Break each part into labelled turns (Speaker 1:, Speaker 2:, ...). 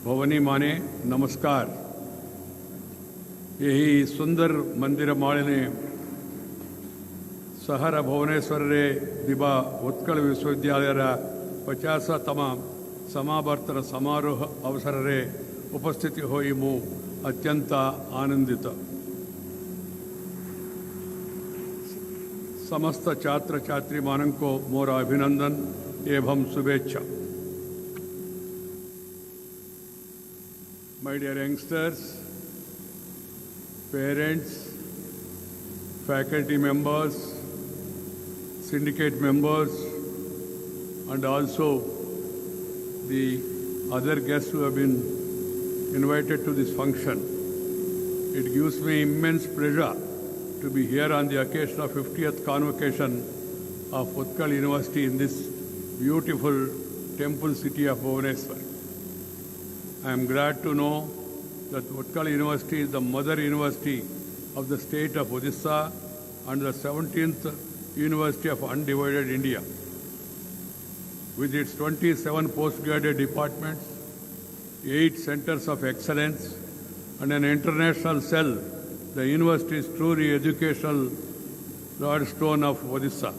Speaker 1: भवनी माने नमस्कार। यही सुंदर मंदिर मालिने सहर भुवनेश्वरे दिबा उत्कल विश्वविद्यालय 50तम समावर्तन समारोह अवसरे उपस्थिति होई मु अत्यंत आनंदित। समस्त छात्र छात्री मानक मोर अभिनंदन एवं शुभेच्छा। My dear youngsters, parents, faculty members, syndicate members, and also the other guests who have been invited to this function. It gives me immense pleasure to be here on the occasion of 50th convocation of Utkal University in this beautiful temple city of Bhubaneswar. I am glad to know that Utkal University is the mother university of the state of Odisha and the 17th University of Undivided India. With its 27 postgraduate departments, 8 centers of excellence, and an international cell, the university is truly educational lodestone of Odisha.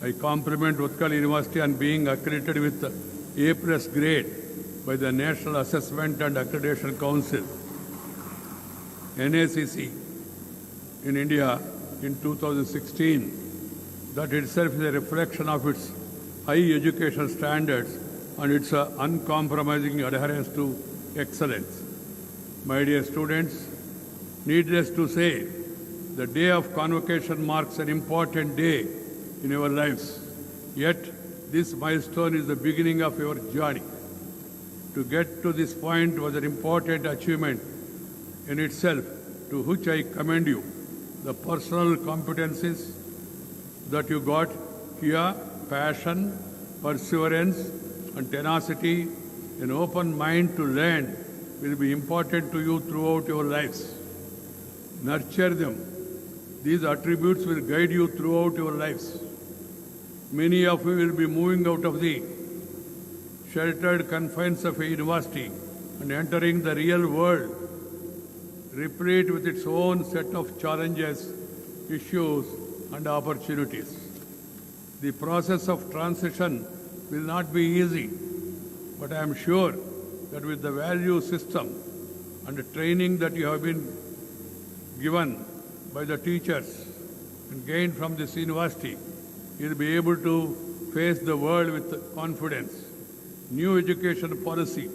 Speaker 1: I compliment Utkal University on being accredited with A+ grade by the National Assessment and Accreditation Council, NACC, in India in 2016. That itself is a reflection of its high education standards and its uncompromising adherence to excellence. My dear students, needless to say, the day of convocation marks an important day in your lives. Yet, this milestone is the beginning of your journey. To get to this point was an important achievement in itself, to which I commend you. The personal competencies that you got here, passion, perseverance, and tenacity, an open mind to learn will be important to you throughout your lives. Nurture them. These attributes will guide you throughout your lives. Many of you will be moving out of the sheltered confines of a university and entering the real world, replete with its own set of challenges, issues, and opportunities. The process of transition will not be easy, but I am sure that with the value system and the training that you have been given by the teachers and gained from this university, you will be able to face the world with confidence. New education policy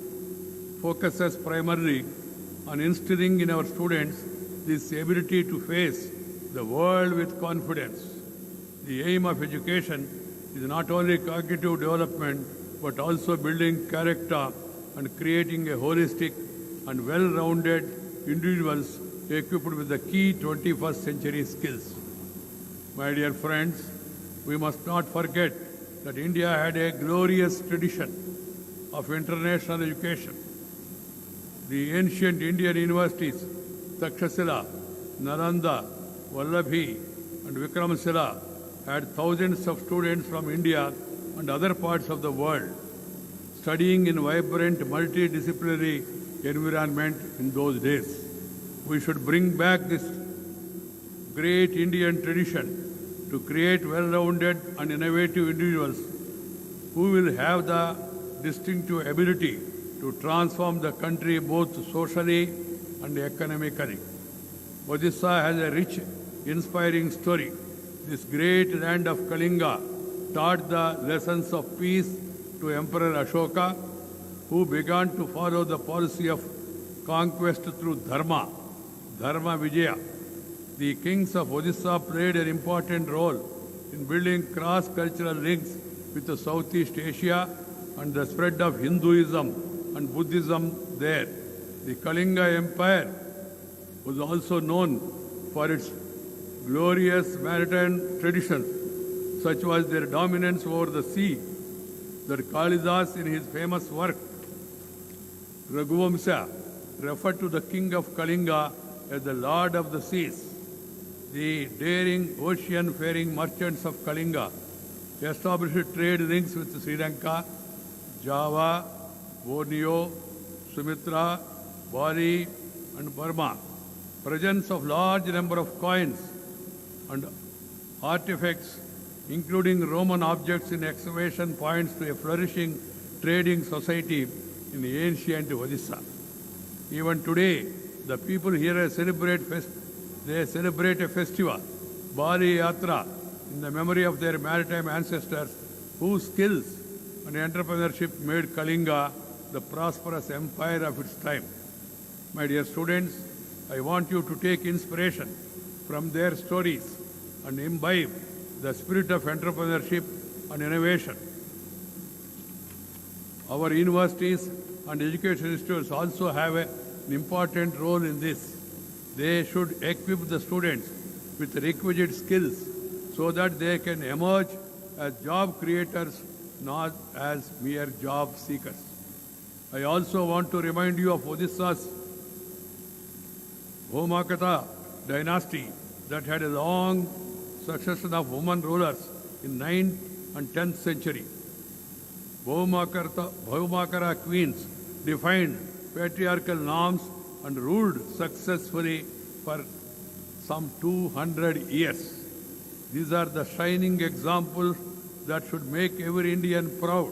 Speaker 1: focuses primarily on instilling in our students this ability to face the world with confidence. The aim of education is not only cognitive development, but also building character and creating a holistic and well-rounded individuals equipped with the key 21st century skills. My dear friends, we must not forget that India had a glorious tradition of international education. The ancient Indian universities, Takshashila, Nalanda, Vallabhi, and Vikramshila, had thousands of students from India and other parts of the world studying in vibrant multidisciplinary environment in those days. We should bring back this great Indian tradition to create well-rounded and innovative individuals who will have the distinctive ability to transform the country both socially and economically. Odisha has a rich, inspiring story. This great land of Kalinga taught the lessons of peace to Emperor Ashoka, who began to follow the policy of conquest through Dharma Vijaya. The kings of Odisha played an important role in building cross-cultural links with Southeast Asia and the spread of Hinduism and Buddhism there. The Kalinga Empire was also known for its glorious maritime traditions, such was their dominance over the sea, that Kalidas in his famous work, Raghuvamsha, referred to the king of Kalinga as the Lord of the Seas. The daring ocean-faring merchants of Kalinga established trade links with Sri Lanka, Java, Borneo, Sumitra, Bali and Burma. Presence of large number of coins and artifacts, including Roman objects in excavation, points to a flourishing trading society in the ancient Odisha. Even today, the people here celebrate a festival, Bali Yatra, in the memory of their maritime ancestors whose skills and entrepreneurship made Kalinga the prosperous empire of its time. My dear students, I want you to take inspiration from their stories and imbibe the spirit of entrepreneurship and innovation. Our universities and education institutes also have an important role in this. They should equip the students with requisite skills so that they can emerge as job creators, not as mere job seekers. I also want to remind you of Odisha's Bhaumakata dynasty that had a long succession of women rulers in 9th and 10th century. Bhaumakara queens defined patriarchal norms and ruled successfully for some 200 years. These are the shining examples that should make every Indian proud.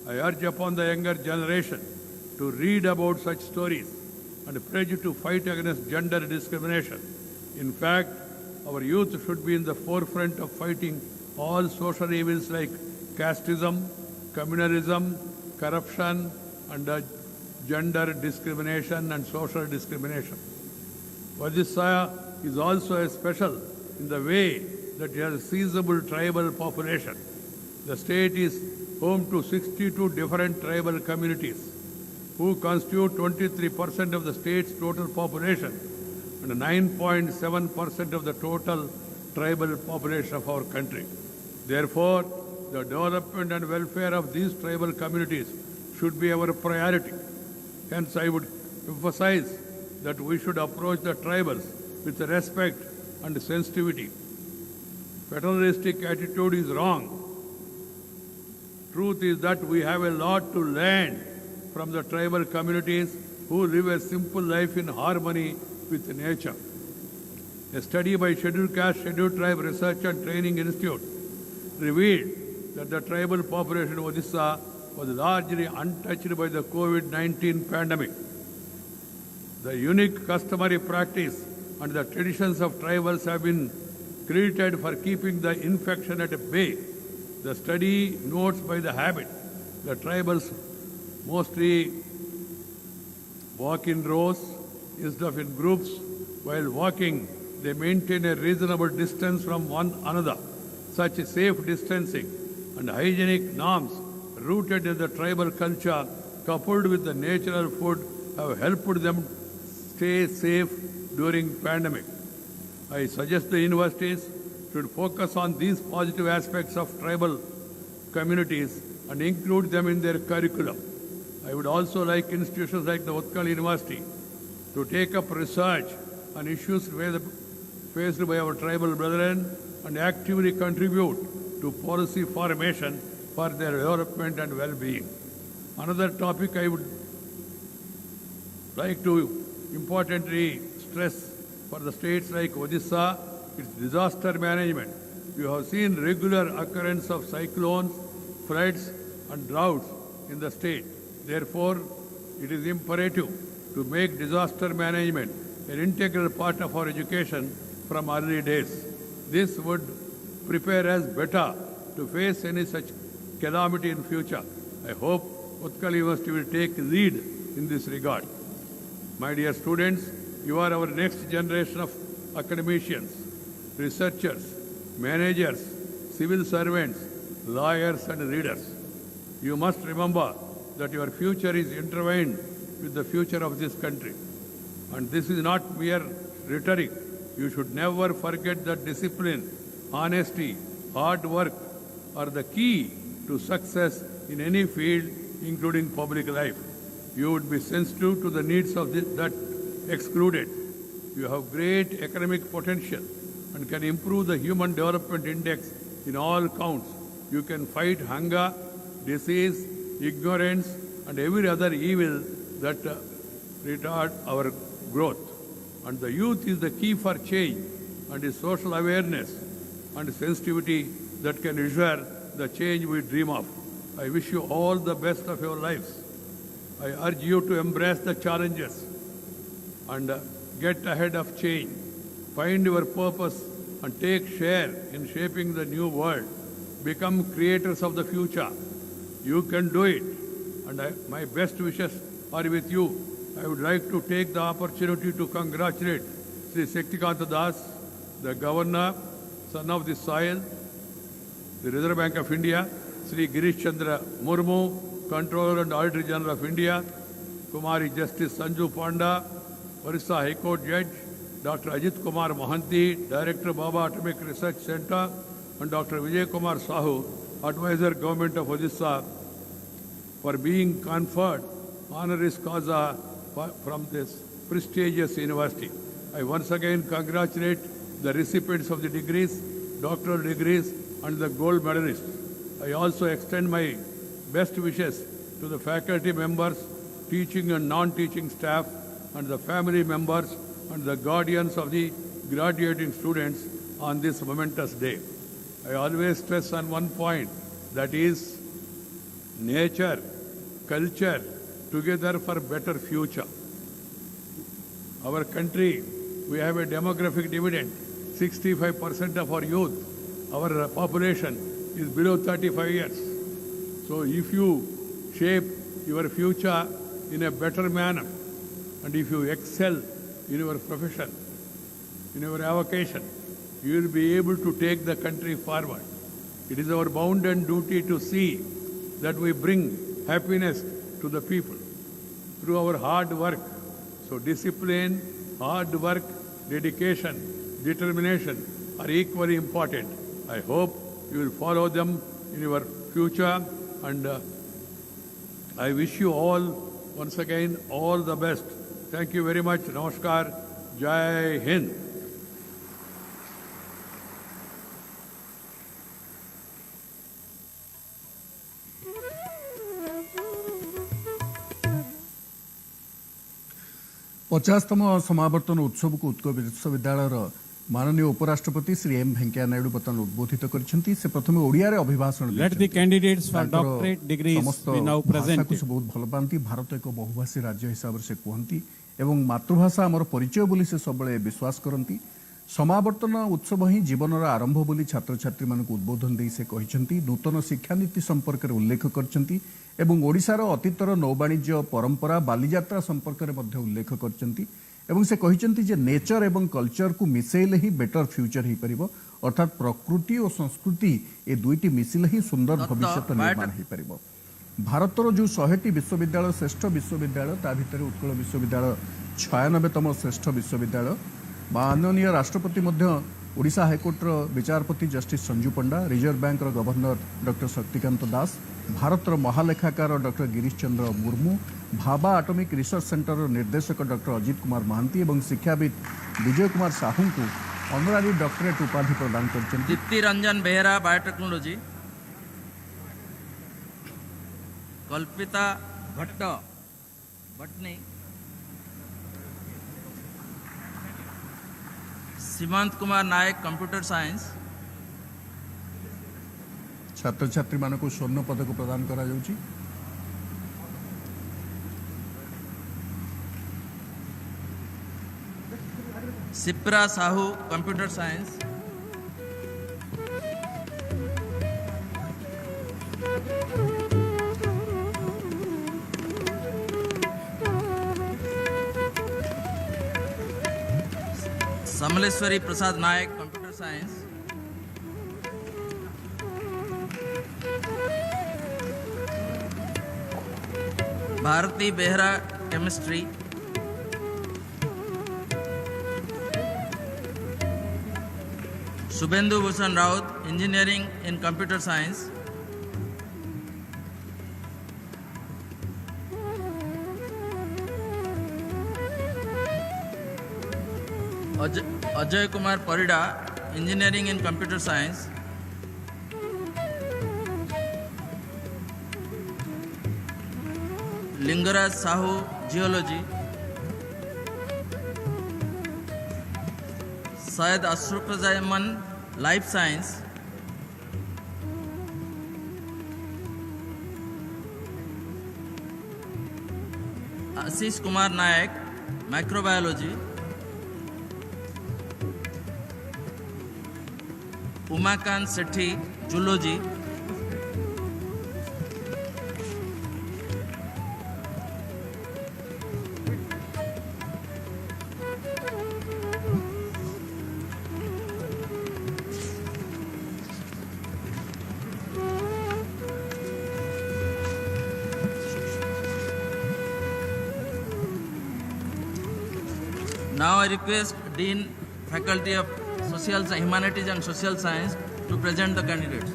Speaker 1: I urge upon the younger generation to read about such stories and pledge to fight against gender discrimination. In fact, our youth should be in the forefront of fighting all social evils like casteism, communalism, corruption, and gender discrimination and social discrimination. Odisha is also special in the way that it has a sizable tribal population. The state is home to 62 different tribal communities who constitute 23% of the state's total population and 9.7% of the total tribal population of our country. Therefore, the development and welfare of these tribal communities should be our priority. Hence, I would emphasize that we should approach the tribals with respect and sensitivity. Paternalistic attitude is wrong. Truth is that we have a lot to learn from the tribal communities who live a simple life in harmony with nature. A study by Scheduled Caste, Scheduled Tribe Research and Training Institute revealed that the tribal population of Odisha was largely untouched by the COVID-19 pandemic. The unique customary practice and the traditions of tribals have been credited for keeping the infection at bay. The study notes by the habit the tribals mostly walk in rows instead of in groups. While walking, they maintain a reasonable distance from one another. Such safe distancing and hygienic norms rooted in the tribal culture coupled with the natural food have helped them stay safe during pandemic. I suggest the universities should focus on these positive aspects of tribal communities and include them in their curriculum. I would also like institutions like the Utkal University to take up research on issues faced by our tribal brethren and actively contribute to policy formation for their development and well-being. Another topic I would like to importantly stress for the states like Odisha is disaster management. You have seen regular occurrence of cyclones, floods and droughts in the state. Therefore, it is imperative to make disaster management an integral part of our education from early days. This would prepare us better to face any such calamity in future. I hope Utkal University will take lead in this regard. My dear students, you are our next generation of academicians, researchers, managers, civil servants, lawyers and readers. You must remember that your future is intertwined with the future of this country. And this is not mere rhetoric. You should never forget that discipline, honesty, hard work are the key to success in any field, including public life. You would be sensitive to the needs of that excluded. You have great academic potential and can improve the Human Development Index in all counts. You can fight hunger, disease, ignorance, and every other evil that retard our growth. And the youth is the key for change and is social awareness and sensitivity that can ensure the change we dream of. I wish you all the best of your lives. I urge you to embrace the challenges and get ahead of change. Find your purpose and take share in shaping the new world. Become creators of the future. You can do it. And my best wishes are with you. I would like to take the opportunity to congratulate Sri Shaktikanta Das, the Governor, son of the soil, the Reserve Bank of India, Sri Girish Chandra Murmu, Controller and Auditor General of India, Kumari Justice Sanju Panda, Orissa High Court Judge, Dr. Ajit Kumar Mohanty, Director Baba Atomic Research Center, and Dr. Vijay Kumar Sahu, Advisor Government of Odisha, for being conferred honoris causa from this prestigious university. I once again congratulate the recipients of the degrees, doctoral degrees, and the gold medalists. I also extend my best wishes to the faculty members, teaching and non-teaching staff, and the family members and the guardians of the graduating students on this momentous day. I always stress on one point, that is nature, culture, together for better future. Our country, we have a demographic dividend. 65% of our youth, our population is below 35 years. So if you shape your future in a better manner, and if you excel in your profession, in your avocation, you will be able to take the country forward. It is our bounden duty to see that we bring happiness to the people through our hard work. So discipline, hard work, dedication, determination are equally important. I hope you will follow them in your future, and I wish you all, once again, all the best. Thank you very much. Namaskar. Jai Hind.
Speaker 2: पचासतम समावर्तन उत्सव को उत्कल विश्वविद्यालय माननीय उपराष्ट्रपति Shri M Venkaiah Naidu बर्तमान उद्बोधित करछंती से प्रथमे ओडिया रे अभिभाषण
Speaker 3: let the candidates for doctorate degrees be now present
Speaker 2: को बहुत भल पांती भारत एक बहुभाषी राज्य हिसाब से कहती एवं मातृभाषा हमर परिचय बोली से सबले विश्वास करती समावर्तन उत्सव ही जीवनर आरंभ बोली छात्र छात्री मानक उद्बोधन दे से कहिसंती नूतन शिक्षा नीति संपर्क में उल्लेख करछंती एवं ओडिशार अतीतर नौवाणिज्य परंपरा बालीजात्रा संपर्क में मध्य उल्लेख करछंती एवं से कहिसंती जे नेचर एवं कल्चर को मिसेले ही बेटर फ्यूचर ही परिबो अर्थात प्रकृति और संस्कृति ए दुईटी मिसिले ही सुंदर भविष्य निर्माण ही परिबो भारतर जो 100टी विश्वविद्यालय श्रेष्ठ विश्वविद्यालय ता भितर उत्कल विश्वविद्यालय 96तम श्रेष्ठ विश्वविद्यालय माननीय राष्ट्रपति मध्य ओडिशा हाईकोर्टर विचारपति justice Sanju Panda reserve bank governor doctor Shaktikanta Das भारतर महालेखाकार doctor Girish Chandra Murmu Bhabha atomic research centre निर्देशक डॉक्टर अजित कुमार महांती और शिक्षाविद विजय कुमार साहू को ऑनररी डॉक्टरेट उपाधि प्रदान कर
Speaker 4: दीप्ति रंजन बेहरा बायोटेक्नोलॉजी, कल्पिता भट्ट भट्टनी, सीमांत कुमार नायक कंप्यूटर साइंस,
Speaker 2: छात्र छात्री मानक स्वर्ण पदक प्रदान करा जाउची।
Speaker 4: Sipra Sahu computer science, Samaleswari Prasad Nayak computer science, Bharati Behera chemistry, Subhendu Bhushan Rout engineering in computer science, Ajay Kumar Parida engineering in computer science, Lingaraj Sahu, Geology, Syed Ashruqzaman, Life Science, Ashish Kumar Nayak, Microbiology, Umakant Sethi, Zoology, Now I request Dean, Faculty of Humanities and Social Science to present the candidates.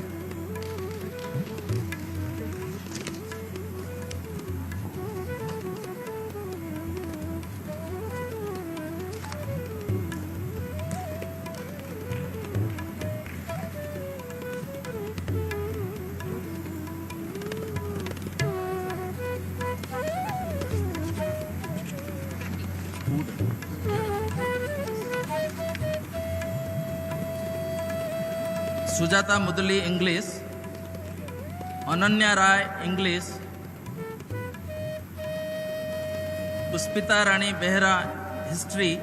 Speaker 4: Sujata Mudali, English, Ananya Rai, English, Puspita Rani Behra, History,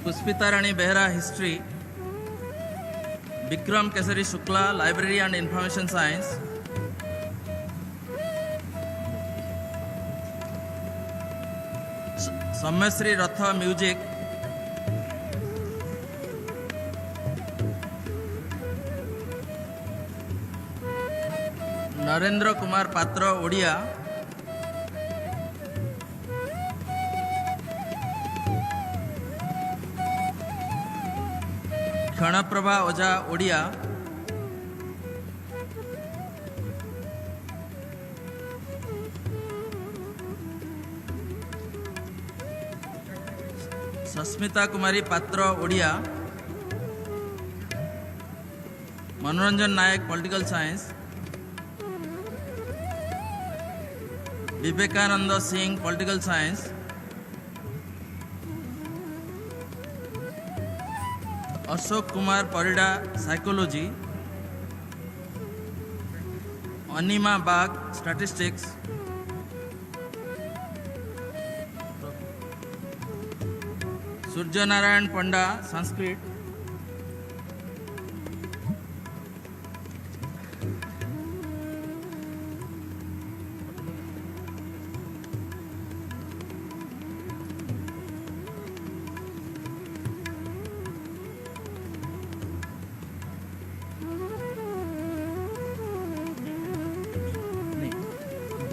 Speaker 4: Puspita Rani Behra, History, Bikram Kesari Shukla, Library and Information Science, Samyasri Ratha, Music, Narendra Kumar Patra, Odia, Khanaprabha Oja, Odia, Sasmita Kumari Patra, Odia, Manoranjan Nayak, Political Science, Vivekananda Singh, Political Science, Ashok Kumar Parida, Psychology, Anima Bagh, Statistics, Surya Narayan Panda, Sanskrit,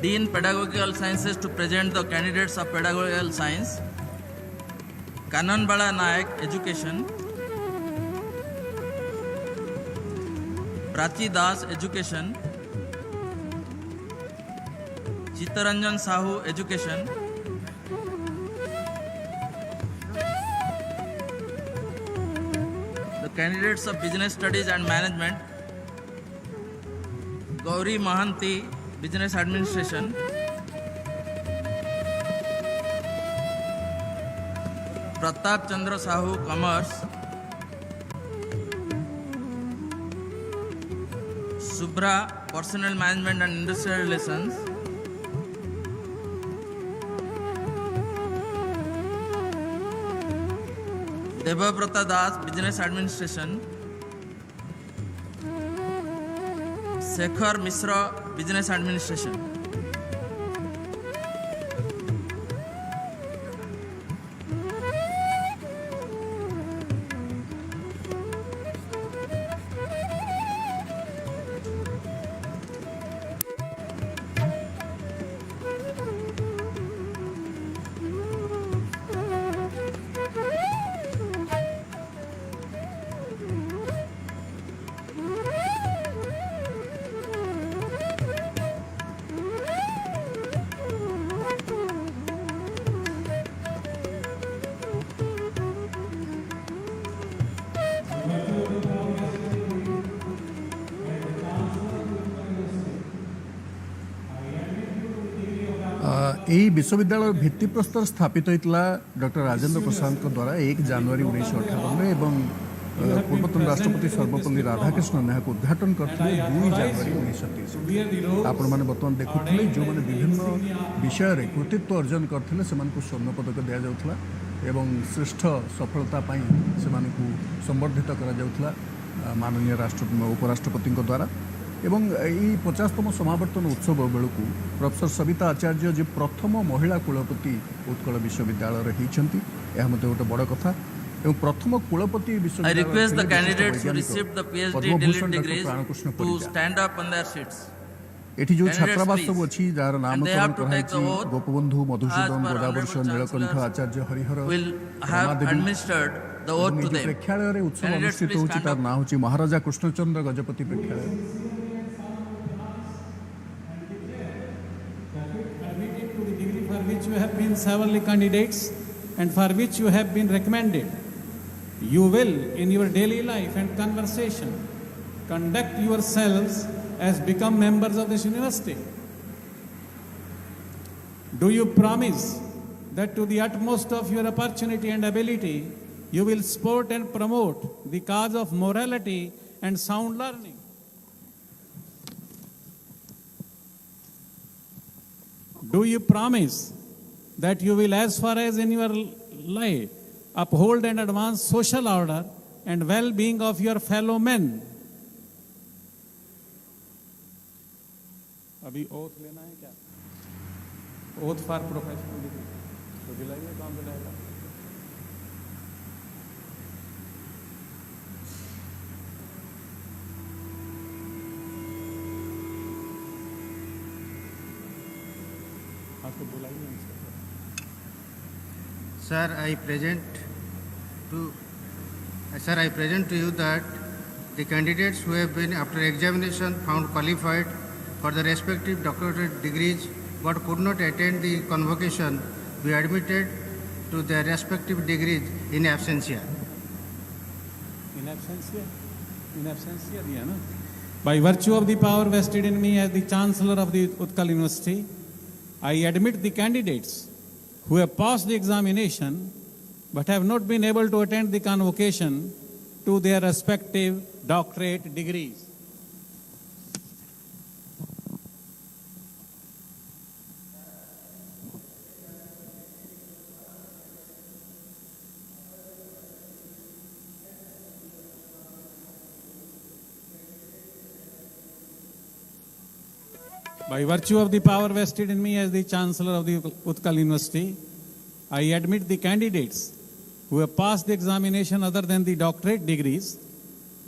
Speaker 4: Dean Pedagogical Sciences to present the candidates of Pedagogical Science, Kananbala Nayak, Education, Prachi Das, Education, Chittaranjan Sahu, Education, the candidates of Business Studies and Management, Gauri Mahanti, Business Administration, Pratap Chandra Sahu, Commerce, Subra, Personnel Management and Industrial Relations, Debabrata Das, Business Administration, Shekhar Mishra, Business Administration.
Speaker 2: এই বিশ্ববিদ্যালয়ের ভিত্তিপ্রস্তর স্থাপিত হয়েছিল doctor Rajendra Prasad দ্বারা 1 জানুয়ারি 1958 এবং ପୂର୍ବତନ ରାଷ୍ଟ୍ରପତି ସର୍ବପଲ୍ଲୀ ରାଧାକୃଷ୍ଣନ ଏହାକୁ ଉଦ୍ଘାଟନ କରିଥିଲେ 2 ଜାନୁଆରୀ 1930। ଆପଣମାନେ ବର୍ତ୍ତମାନ ଦେଖୁଥିଲେ ଯେଉଁମାନେ ବିଭିନ୍ନ ବିଷୟରେ କୃତିତ୍ୱ ଅର୍ଜନ କରିଥିଲେ ସେମାନଙ୍କୁ ସ୍ୱର୍ଣ୍ଣ ପଦକ ଦିଆଯାଉଥିଲା ଏବଂ ଶ୍ରେଷ୍ଠ ସଫଳତା ପାଇଁ ସେମାନଙ୍କୁ ସମ୍ବର୍ଦ୍ଧିତ କରାଯାଉଥିଲା ମାନନୀୟ ଉପରାଷ୍ଟ୍ରପତିଙ୍କ ଦ୍ୱାରା। ଏବଂ এই 50তম সমাবর্তন উৎসব বেড়ে প্রফেসর সবিতা আচার্য যে প্রথম মহিলা কুলপতি উৎকল বিশ্ববিদ্যালয়ের হয়েছেন এ গোটে বড় কথা এবং প্রথম কুলপতি
Speaker 4: I request the candidates who received the PhD DLED degrees to stand up on their seats.
Speaker 2: এটি যে ছাত্রাবাস সব অছি যার নামকরণ করা হয়েছে গোপবন্ধু মধুসূদন গোদাবর্ষ নীলকণ্ঠ আচার্য হরিহর প্রেক্ষালয়ে উৎসব অনুষ্ঠিত হচ্ছে তার নাম হচ্ছে মহারাজা কৃষ্ণচন্দ্র গজপতি প্রেক্ষালয়।
Speaker 3: For which you have been severally candidates and for which you have been recommended, you will in your daily life and conversation conduct yourselves as become members of this university. Do you promise that to the utmost of your opportunity and ability you will support and promote the cause of morality and sound learning? Do you promise that you will, as far as in your life, uphold and advance social order and well-being of your fellow men? अभी oath लेना है क्या? Oath for professional degree तो दिलाइए, कौन दिलाएगा? आपको बुलाइए।
Speaker 5: Sir, I present to you that the candidates who have been after examination found qualified for the respective doctorate degrees but could not attend the convocation be admitted to their respective degrees in absentia.
Speaker 3: In absentia? In absentia दिया ना? By virtue of the power vested in me as the Chancellor of the Utkal University, I admit the candidates who have passed the examination but have not been able to attend the convocation to their respective doctorate degrees. By virtue of the power vested in me as the Chancellor of the Utkal University, I admit the candidates who have passed the examination other than the doctorate degrees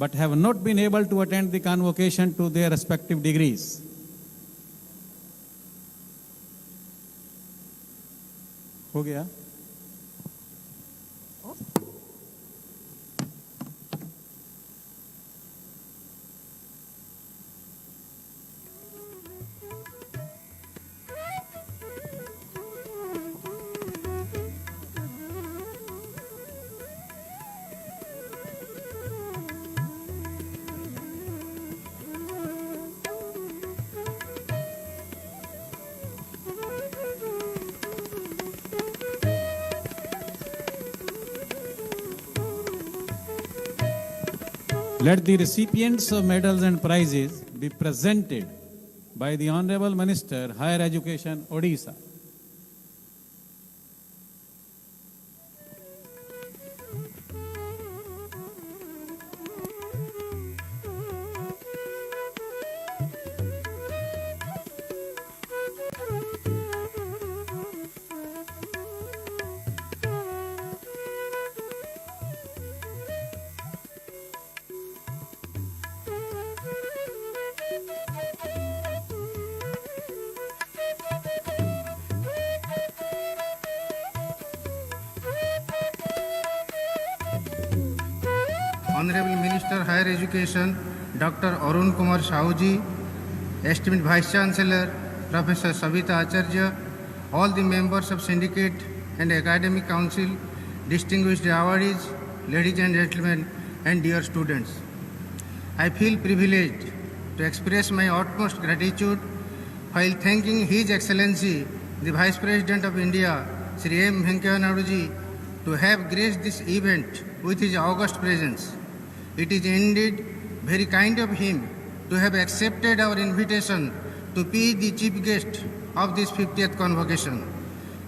Speaker 3: but have not been able to attend the convocation to their respective degrees. हो गया? Let the recipients of medals and prizes be presented by the Honorable Minister, Higher Education, Odisha.
Speaker 5: Honorable Minister, Higher Education, Dr. Arun Kumar Sahuji, esteemed Vice Chancellor, Professor Savita Acharya, all the members of Syndicate and Academic Council, distinguished awardees, ladies and gentlemen, and dear students. I feel privileged to express my utmost gratitude while thanking His Excellency the Vice President of India, Sri M. Venkaiah Naidu ji, to have graced this event with his august presence. It is indeed very kind of him to have accepted our invitation to be the chief guest of this 50th convocation.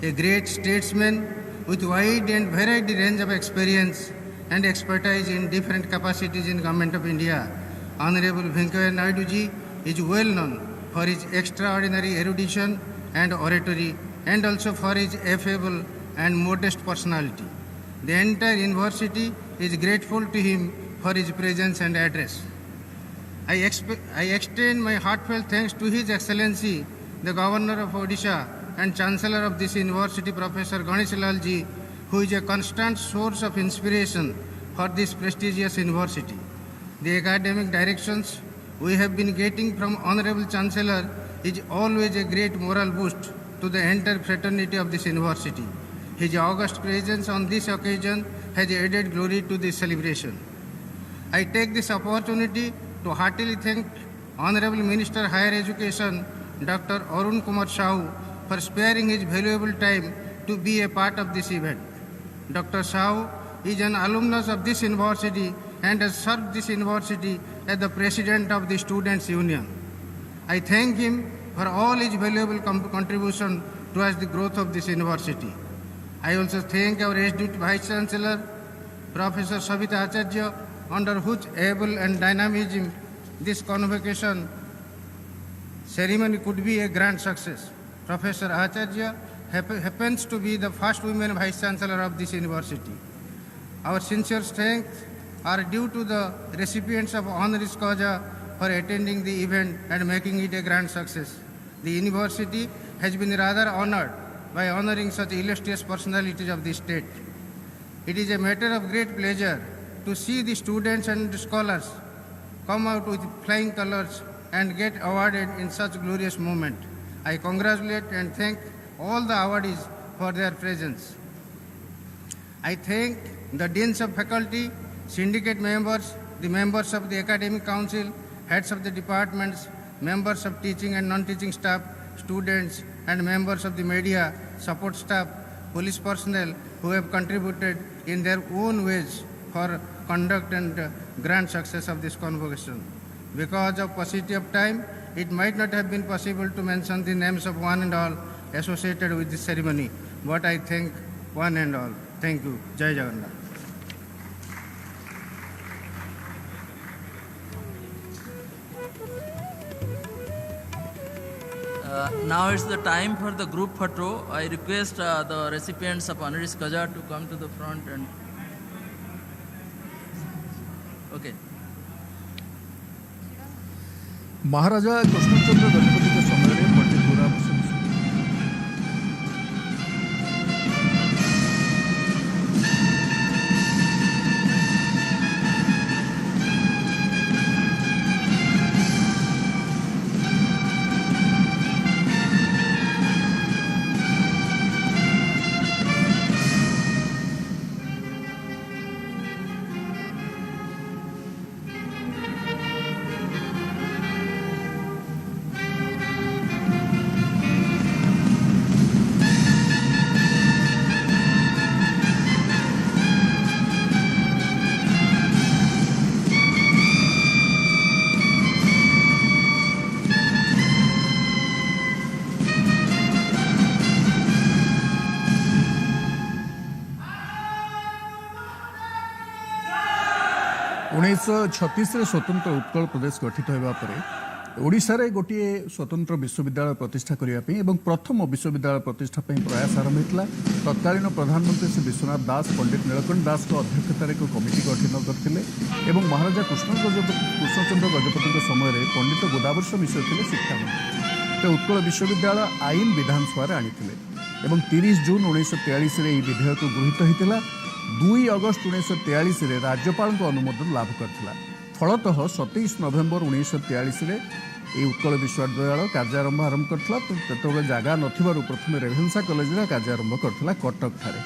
Speaker 5: A great statesman with wide and varied range of experience and expertise in different capacities in Government of India, Honorable Venkaiah Naidu ji is well known for his extraordinary erudition and oratory, and also for his affable and modest personality. The entire university is grateful to him for his presence and address. I extend my heartfelt thanks to His Excellency, the Governor of Odisha and Chancellor of this university, Professor Ganesh Lal ji, who is a constant source of inspiration for this prestigious university. The academic directions we have been getting from Honorable Chancellor is always a great moral boost to the entire fraternity of this university. His august presence on this occasion has added glory to this celebration. I take this opportunity to heartily thank Honorable Minister Higher Education, Dr. Arun Kumar Sahu, for sparing his valuable time to be a part of this event. Dr. Sahu is an alumnus of this university and has served this university as the President of the Students' Union. I thank him for all his valuable contribution towards the growth of this university. I also thank our esteemed Vice Chancellor, Professor Savita Acharya, under whose able and dynamism this convocation ceremony could be a grand success. Professor Acharya happens to be the first woman Vice Chancellor of this university. Our sincere thanks are due to the recipients of honoris causa for attending the event and making it a grand success. The university has been rather honored by honoring such illustrious personalities of the state. It is a matter of great pleasure to see the students and scholars come out with flying colors and get awarded in such glorious moment. I congratulate and thank all the awardees for their presence. I thank the deans of faculty, syndicate members, the members of the academic council, heads of the departments, members of teaching and non-teaching staff, students, and members of the media, support staff, police personnel who have contributed in their own ways for conduct and grand success of this convocation. Because of paucity of time, it might not have been possible to mention the names of one and all associated with this ceremony, but I thank one and all. Thank you. Jai Jagannath.
Speaker 4: Now it's the time for the group photo. I request the recipients of honoris causa to come to the front and okay.
Speaker 2: महाराजा कृष्णचंद्र गजपति समय पंडित गोराभूषण छत्तीस स्वतंत्र उत्कल प्रदेश गठित होगा ओडिशा रे गोटे स्वतंत्र विश्वविद्यालय प्रतिष्ठा करने प्रथम विश्वविद्यालय प्रतिष्ठा प्रयास आरंभ होता। तत्कालीन प्रधानमंत्री श्री विश्वनाथ दास पंडित नीलकंठ दास अध्यक्षतार एक कमिटी गठन करते महाराजा कृष्णचंद्र गजपति समय पंडित गोदावर्ष मिश्र थे शिक्षामंत्री। उत्कल विश्वविद्यालय आईन विधानसभा आनी 30 जून 1943 विधेयक गृहीत होता। 2 अगस्त 1943 राज्यपाल अनुमोदन लाभ करथिला। फलतः 27 नवेम्बर 1943 उत्कल विश्वविद्यालय कार्यारंभ आरंभ करथिला। तेतबेले जागा नथिबारु प्रथम रेभेन्सा कॉलेज रे कार्यारंभ करथिला कटक ठारे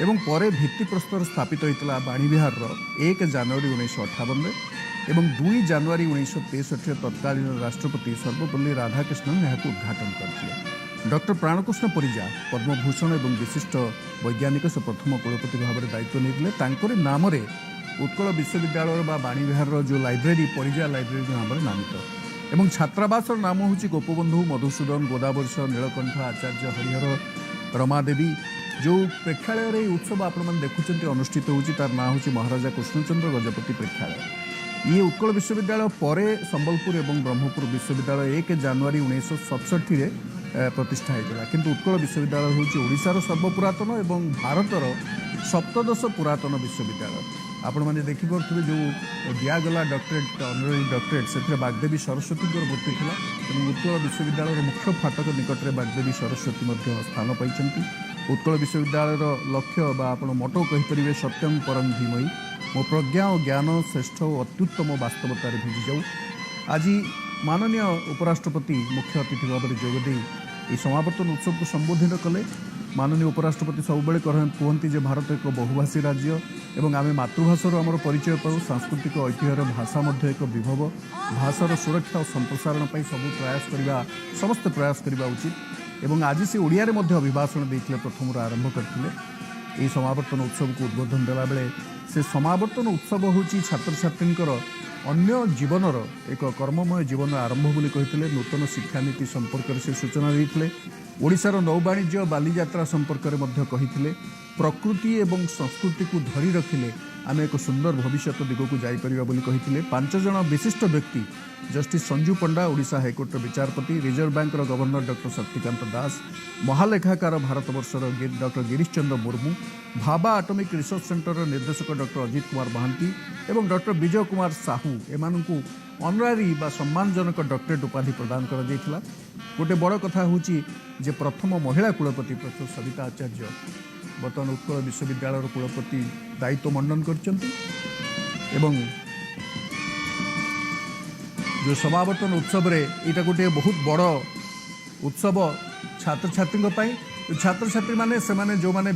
Speaker 2: एवं परे भित्तिप्रस्तर स्थापित होइतिला बाणीविहार 1 जनवरी 1958 एवं 2 जनवरी 1963 तत्कालीन राष्ट्रपति सर्वपल्ली राधाकृष्णन यहां उद्घाटन करथिले। डॉक्टर प्राणकृष्ण परिजा पद्मभूषण और विशिष्ट वैज्ञानिक से प्रथम कुलपति भाव में दायित्व नहीं नाम उत्कल विश्वविद्यालय बा बाणी विहार जो लाइब्रेरी परिजा लाइब्रेरी नाम नामित एवं छात्रावास नाम हूँ गोपबंधु मधुसूदन गोदावर्ष नीलकंठ आचार्य हरिहर रमादेवी जो प्रेक्षालय उत्सव आपण मैंने देखुं अनुष्ठित होची तार ना हूँ महाराजा कृष्णचंद्र गजपति प्रेक्षालय ये उत्कल विश्वविद्यालय पर संबलपुर एवं ब्रह्मपुर विश्वविद्यालय 1 जनवरी 1967 प्रतिष्ठा होता किंतु उत्कल विश्वविद्यालय हूँ ओडिशार सर्वपुरातन एवं भारतर सप्तदश पुरातन विश्वविद्यालय आपण मैंने देखिपे जो दिगला डॉक्टरेट ऑनररी डॉक्टरेट से बाग्देवी सरस्वती मूर्ति था उत्कल विश्वविद्यालय मुख्य फाटक निकट में बाग्देवी सरस्वती स्थान पाई उत्कल विश्वविद्यालय लक्ष्य बा आपण मोटो कहीपर सत्यं परं धीमहि मो प्रज्ञा और ज्ञान श्रेष्ठ और अत्युत्तम वास्तवतार भिजी जाऊ आज माननीय उपराष्ट्रपति मुख्य अतिथि भाव में जोगदे ये समावर्तन उत्सव को संबोधित कले माननीय उपराष्ट्रपति सब कहते जे भारत एक बहुभाषी राज्य एवं आम मातृभाषार आम परिचय पाऊ सांस्कृतिक ऐतिह्यर भाषा एक विभव भाषार सुरक्षा और संप्रसारण सब प्रयास करवा समस्त प्रयास करने उचित एवं आज से ओडिया रे मध्य अभिभाषण देते प्रथम आरंभ करते समावर्तन उत्सव को उद्बोधन देला बेले से समावर्तन उत्सव हूँ छात्र छात्री अन्य जीवनर एक कर्ममय जीवन आरंभ बोली कहते नूतन शिक्षानीति संपर्क से सूचना देते ओडिशार नौवाणिज्य बालीजात्रा संपर्क में कही प्रकृति एवं संस्कृति को धरी रखिले आम एक सुंदर भविष्य दिग को जापर बोली कही 5 जन विशिष्ट व्यक्ति जस्टिस संजू पंडा ओडिशा हाईकोर्ट court reserve bank governor doctor Shaktikanta Das महालेखाकार भारतवर्षर doctor Girish Chandra Murmu Bhabha atomic research centre निर्देशक डॉक्टर अजित कुमार महांती एवं डॉक्टर विजय कुमार साहू एम ऑनरारी बा सम्मानजनक डॉक्टरेट उपाधि प्रदान कर गोटे बड़ कथा हूँ जे प्रथम महिला कुलपति प्रोफेसर सविता आचार्य बर्तमान उत्कल विश्वविद्यालय कुलपति दायित्व मंडन करछंती एवं जो समावर्तन उत्सव रे इटा गोटे बहुत बड़ उत्सव छात्र छात्री छात्र छात्री माने से माने जो माने